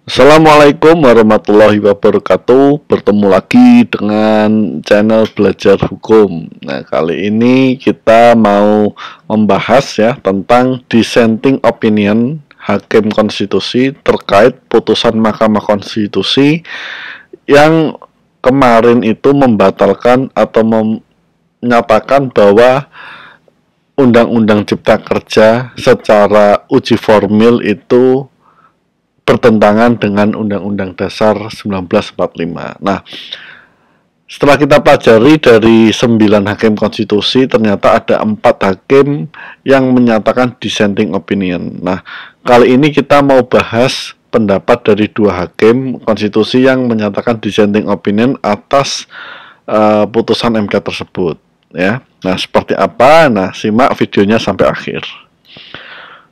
Assalamualaikum warahmatullahi wabarakatuh. Bertemu lagi dengan channel Belajar Hukum. Nah, kali ini kita mau membahas ya tentang dissenting opinion Hakim Konstitusi terkait putusan Mahkamah Konstitusi yang kemarin itu membatalkan atau menyatakan bahwa Undang-Undang Cipta Kerja secara uji formil itu bertentangan dengan Undang-Undang Dasar 1945. Nah, setelah kita pelajari dari 9 hakim konstitusi, ternyata ada 4 hakim yang menyatakan dissenting opinion. Nah, kali ini kita mau bahas pendapat dari 2 hakim konstitusi yang menyatakan dissenting opinion atas putusan MK tersebut. Ya, nah seperti apa? Nah, simak videonya sampai akhir.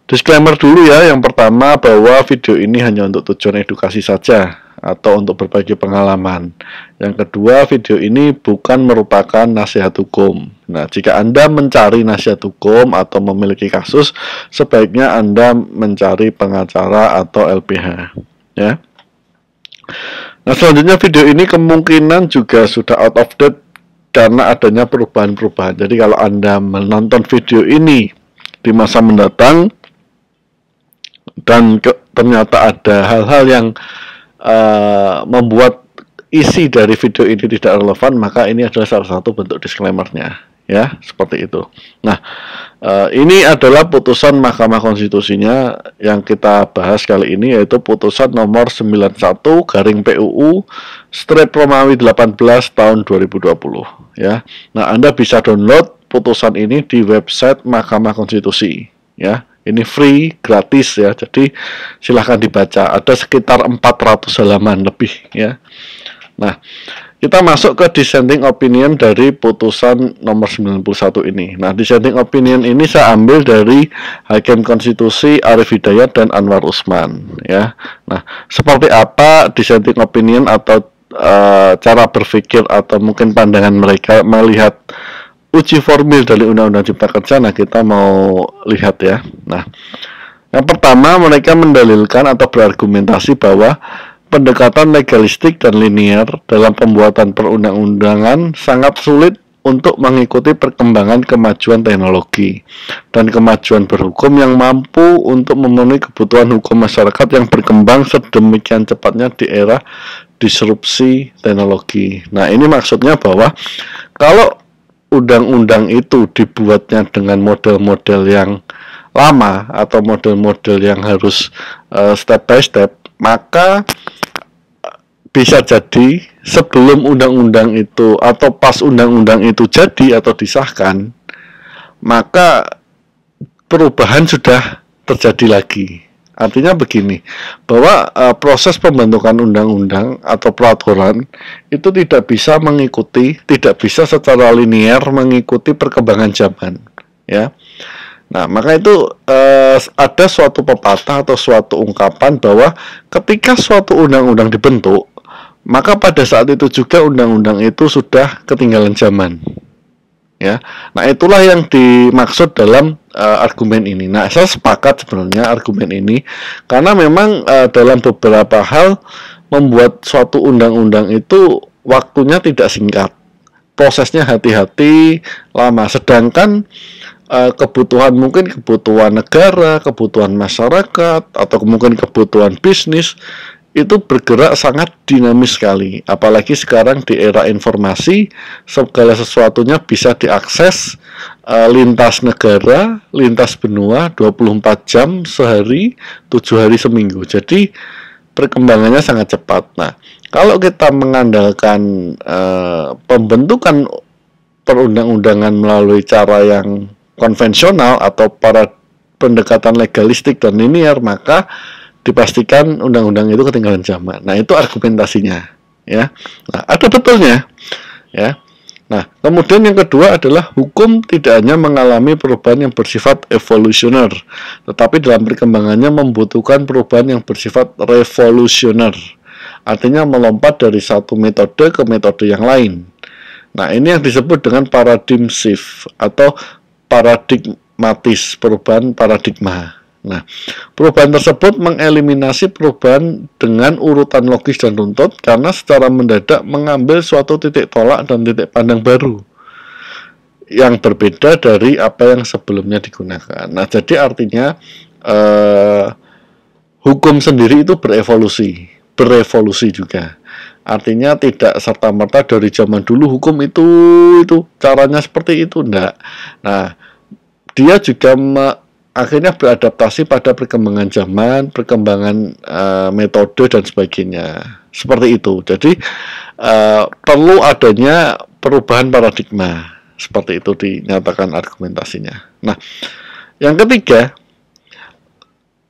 Disclaimer dulu ya, yang pertama bahwa video ini hanya untuk tujuan edukasi saja atau untuk berbagi pengalaman. Yang kedua, video ini bukan merupakan nasihat hukum. Nah, jika Anda mencari nasihat hukum atau memiliki kasus, sebaiknya Anda mencari pengacara atau LPH. Ya. Nah, selanjutnya video ini kemungkinan juga sudah out of date karena adanya perubahan-perubahan. Jadi kalau Anda menonton video ini di masa mendatang, dan ternyata ada hal-hal yang membuat isi dari video ini tidak relevan, maka ini adalah salah satu bentuk disclaimer-nya, ya, seperti itu. Nah, ini adalah putusan Mahkamah Konstitusinya yang kita bahas kali ini, yaitu putusan nomor 91/PUU/Romawi 18 tahun 2020, ya. Nah, Anda bisa download putusan ini di website Mahkamah Konstitusi, ya. Ini free, gratis ya, jadi silahkan dibaca. Ada sekitar 400 halaman lebih ya. Nah, kita masuk ke dissenting opinion dari putusan nomor 91 ini. Nah, dissenting opinion ini saya ambil dari Hakim Konstitusi Arief Hidayat dan Anwar Usman ya. Nah, seperti apa dissenting opinion atau cara berpikir atau mungkin pandangan mereka melihat uji formil dari Undang-Undang Cipta Kerja. Nah, kita mau lihat ya. Nah, yang pertama mereka mendalilkan atau berargumentasi bahwa pendekatan legalistik dan linear dalam pembuatan perundang-undangan sangat sulit untuk mengikuti perkembangan kemajuan teknologi dan kemajuan berhukum yang mampu untuk memenuhi kebutuhan hukum masyarakat yang berkembang sedemikian cepatnya di era disrupsi teknologi. Nah, ini maksudnya bahwa kalau undang-undang itu dibuatnya dengan model-model yang lama atau model-model yang harus step by step, maka bisa jadi sebelum undang-undang itu atau pas undang-undang itu jadi atau disahkan, maka perubahan sudah terjadi lagi. Artinya begini, bahwa proses pembentukan undang-undang atau peraturan itu tidak bisa secara linear mengikuti perkembangan zaman, ya. Nah, maka itu ada suatu pepatah atau suatu ungkapan bahwa ketika suatu undang-undang dibentuk, maka pada saat itu juga undang-undang itu sudah ketinggalan zaman. Ya, nah itulah yang dimaksud dalam argumen ini. Nah, saya sepakat sebenarnya argumen ini karena memang dalam beberapa hal membuat suatu undang-undang itu waktunya tidak singkat, prosesnya hati-hati, lama. Sedangkan mungkin kebutuhan negara, kebutuhan masyarakat, atau mungkin kebutuhan bisnis itu bergerak sangat dinamis sekali. Apalagi sekarang di era informasi, segala sesuatunya bisa diakses lintas negara, lintas benua, 24 jam sehari, 7 hari seminggu. Jadi perkembangannya sangat cepat. Nah, kalau kita mengandalkan pembentukan perundang-undangan melalui cara yang konvensional atau para pendekatan legalistik dan linear, maka dipastikan undang-undang itu ketinggalan zaman. Nah, itu argumentasinya, ya. Nah, ada betulnya, ya. Nah, kemudian yang kedua adalah hukum tidak hanya mengalami perubahan yang bersifat evolusioner, tetapi dalam perkembangannya membutuhkan perubahan yang bersifat revolusioner. Artinya melompat dari satu metode ke metode yang lain. Nah, ini yang disebut dengan paradigm shift atau paradigmatis, perubahan paradigma. Nah, perubahan tersebut mengeliminasi perubahan dengan urutan logis dan runtut karena secara mendadak mengambil suatu titik tolak dan titik pandang baru yang berbeda dari apa yang sebelumnya digunakan. Nah, jadi artinya hukum sendiri itu berevolusi juga. Artinya tidak serta-merta dari zaman dulu hukum itu caranya seperti itu, enggak. Nah, dia juga akhirnya beradaptasi pada perkembangan zaman, perkembangan metode dan sebagainya. Seperti itu. Jadi perlu adanya perubahan paradigma. Seperti itu dinyatakan argumentasinya. Nah, yang ketiga,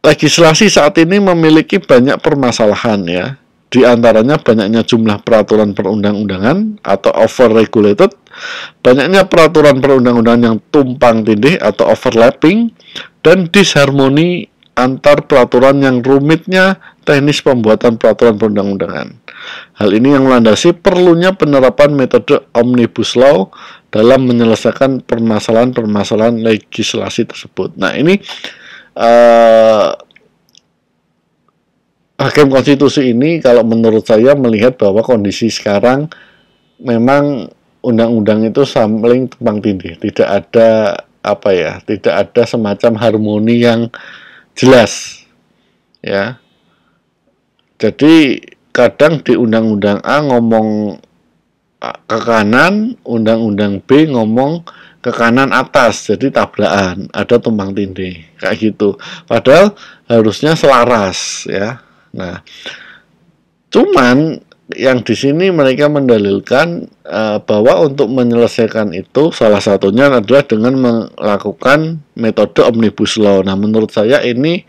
legislasi saat ini memiliki banyak permasalahan ya. Di antaranya banyaknya jumlah peraturan perundang-undangan atau over-regulated, banyaknya peraturan perundang-undangan yang tumpang tindih atau overlapping, dan disharmoni antar peraturan yang rumitnya teknis pembuatan peraturan perundang-undangan. Hal ini yang melandasi perlunya penerapan metode omnibus law dalam menyelesaikan permasalahan-permasalahan legislasi tersebut. Nah, ini Hakim konstitusi ini kalau menurut saya melihat bahwa kondisi sekarang memang undang-undang itu saling tumpang tindih, tidak ada tidak ada semacam harmoni yang jelas, ya. Jadi kadang di undang-undang A ngomong ke kanan, undang-undang B ngomong ke kanan atas, jadi tabrakan, ada tumpang tindih kayak gitu. Padahal harusnya selaras, ya. Nah, cuman yang di sini mereka mendalilkan bahwa untuk menyelesaikan itu salah satunya adalah dengan melakukan metode omnibus law. Nah, menurut saya ini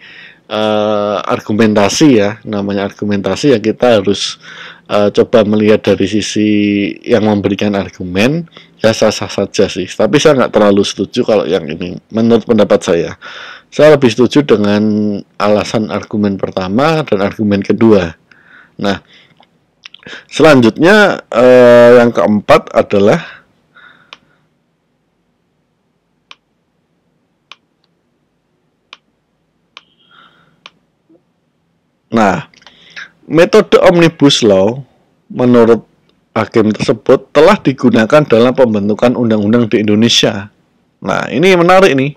argumentasi ya, namanya argumentasi ya, kita harus coba melihat dari sisi yang memberikan argumen, ya sah-sah saja sih. Tapi saya nggak terlalu setuju kalau yang ini, menurut pendapat saya. Saya lebih setuju dengan alasan argumen pertama dan argumen kedua. Nah, selanjutnya yang keempat adalah metode omnibus law menurut hakim tersebut telah digunakan dalam pembentukan undang-undang di Indonesia. Nah, ini menarik nih.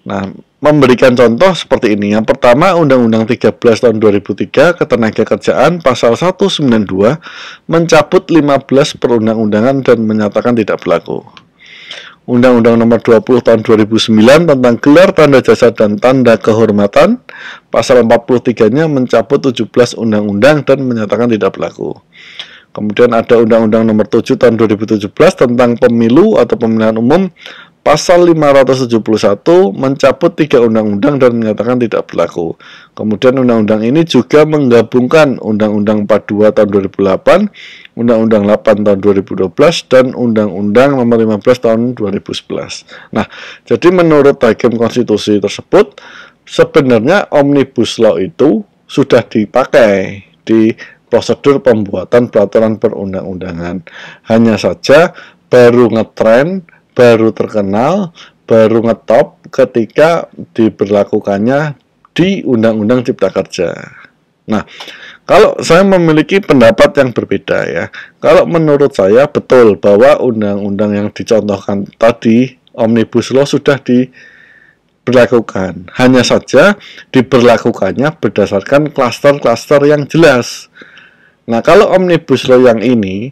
Nah, memberikan contoh seperti ini. Yang pertama, Undang-Undang 13 tahun 2003 Ketenagakerjaan pasal 192 mencabut 15 perundang-undangan dan menyatakan tidak berlaku. Undang-Undang Nomor 20 Tahun 2009 tentang gelar tanda jasa dan tanda kehormatan pasal 43-nya mencabut 17 undang-undang dan menyatakan tidak berlaku. Kemudian ada Undang-Undang Nomor 7 Tahun 2017 tentang pemilu atau pemilihan umum pasal 571 mencabut 3 undang-undang dan menyatakan tidak berlaku. Kemudian undang-undang ini juga menggabungkan Undang-Undang 42 tahun 2008, Undang-Undang 8 tahun 2012 dan Undang-Undang Nomor 15 tahun 2011. Nah, jadi menurut hakim konstitusi tersebut sebenarnya omnibus law itu sudah dipakai di prosedur pembuatan peraturan perundang-undangan. Hanya saja baru ngetren, baru terkenal, baru ngetop ketika diberlakukannya di Undang-Undang Cipta Kerja. Nah, kalau saya memiliki pendapat yang berbeda ya. Kalau menurut saya betul bahwa undang-undang yang dicontohkan tadi, Omnibus Law, sudah diberlakukan. Hanya saja diberlakukannya berdasarkan klaster-klaster yang jelas. Nah, kalau Omnibus Law yang ini,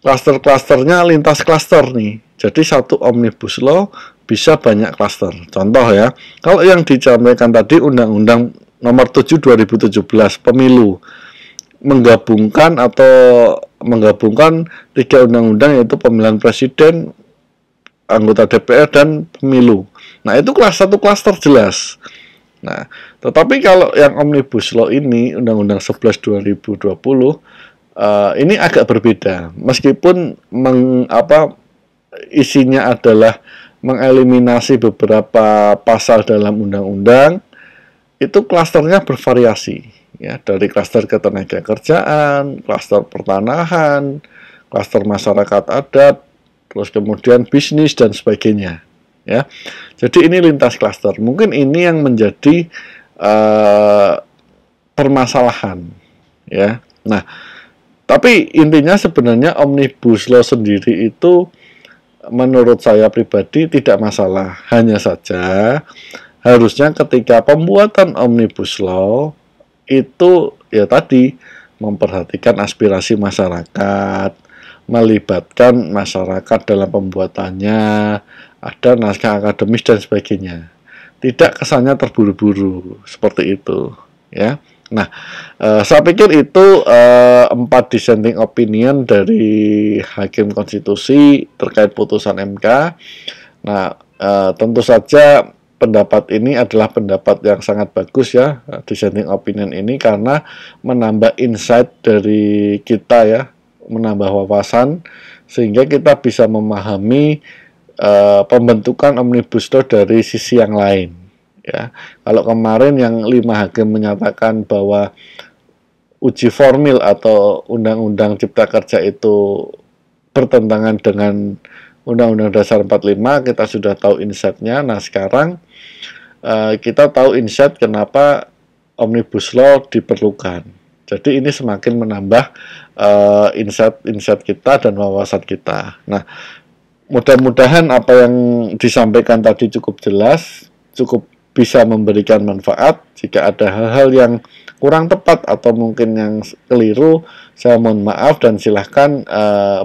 klaster-klasternya lintas klaster nih. Jadi satu Omnibus Law bisa banyak klaster. Contoh ya, kalau yang disampaikan tadi Undang-Undang Nomor 7 2017 Pemilu menggabungkan 3 undang-undang, yaitu pemilihan presiden, anggota DPR dan pemilu. Nah, itu satu klaster jelas. Nah, tetapi kalau yang Omnibus Law ini Undang-Undang 11 2020 ini agak berbeda. Meskipun isinya adalah mengeliminasi beberapa pasal dalam undang-undang, itu klasternya bervariasi ya, dari klaster ketenagakerjaan, klaster pertanahan, klaster masyarakat adat, terus kemudian bisnis dan sebagainya. ya. Jadi ini lintas klaster. Mungkin ini yang menjadi permasalahan, ya. Nah, tapi intinya sebenarnya Omnibus Law sendiri itu menurut saya pribadi tidak masalah. Hanya saja harusnya ketika pembuatan Omnibus Law itu ya tadi memperhatikan aspirasi masyarakat, melibatkan masyarakat dalam pembuatannya, ada naskah akademis dan sebagainya. Tidak kesannya terburu-buru seperti itu, ya. Nah, saya pikir itu 4 dissenting opinion dari Hakim Konstitusi terkait putusan MK. Nah, tentu saja pendapat ini adalah pendapat yang sangat bagus ya, dissenting opinion ini, karena menambah insight dari kita ya, menambah wawasan, sehingga kita bisa memahami pembentukan Omnibus Law dari sisi yang lain. Ya, kalau kemarin yang 5 hakim menyatakan bahwa uji formil atau Undang-Undang Cipta Kerja itu bertentangan dengan Undang-Undang Dasar 45, kita sudah tahu insight-nya. Nah, sekarang kita tahu insight kenapa Omnibus Law diperlukan. Jadi ini semakin menambah insight kita dan wawasan kita. Nah, mudah-mudahan apa yang disampaikan tadi cukup jelas, cukup bisa memberikan manfaat. Jika ada hal-hal yang kurang tepat atau mungkin yang keliru, saya mohon maaf dan silahkan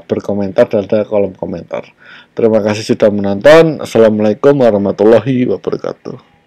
berkomentar dalam kolom komentar. Terima kasih sudah menonton. Assalamualaikum warahmatullahi wabarakatuh.